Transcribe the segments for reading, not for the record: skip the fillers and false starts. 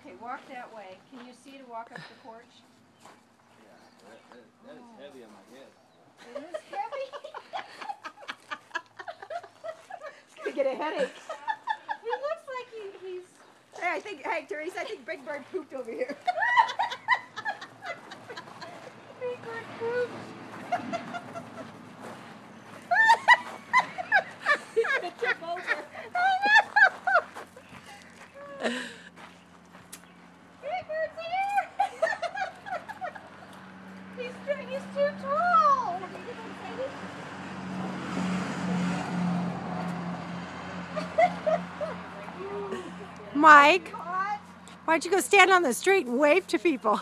Okay, walk that way. Can you see to walk up the porch? Yeah, that is heavy on my head. It is heavy. He's gonna get a headache. He looks like he's. Hey, Teresa, I think Big Bird pooped over here. Big Bird pooped. He's gonna tip over. Big Bird's here. He's too tall. Mike, why don't you go stand on the street and wave to people?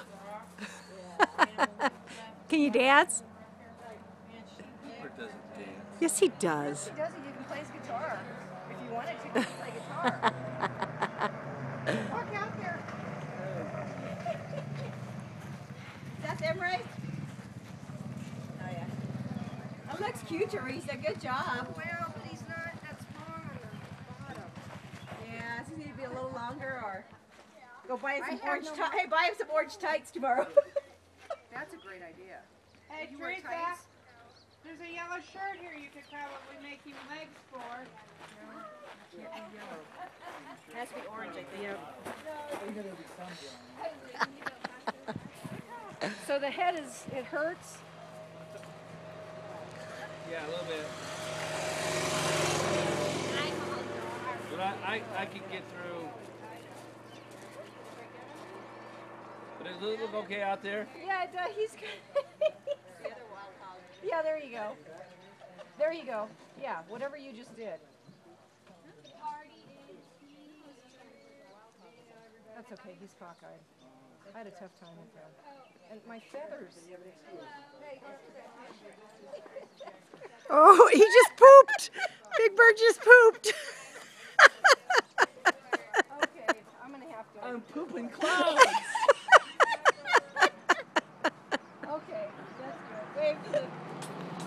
Can you dance? Bert doesn't dance. Yes, he does. He does it. You can play his guitar. If you wanted to, you can play guitar. Walk out there. That's him, right? Oh, yeah. That looks cute, Teresa. Good job. Well, but he's not that strong on the bottom. Yeah, does he need to be a little longer, or go buy him some I have orange no tights? Hey, buy him some orange tights tomorrow. That's a great idea. Hey, You wear Teresa, tights? there's a yellow shirt here you could probably make you legs for. It has to be orange, I think. So the head it hurts. Yeah, a little bit. But I can get through. But does it look okay out there? Yeah, he's good. Yeah, there you go. There you go. Yeah, whatever you just did. That's okay, he's cockeyed. I had a tough time with him. And my feathers. Oh, he just pooped. Big Bird just pooped. Okay, I'm gonna have to. I'm pooping clouds.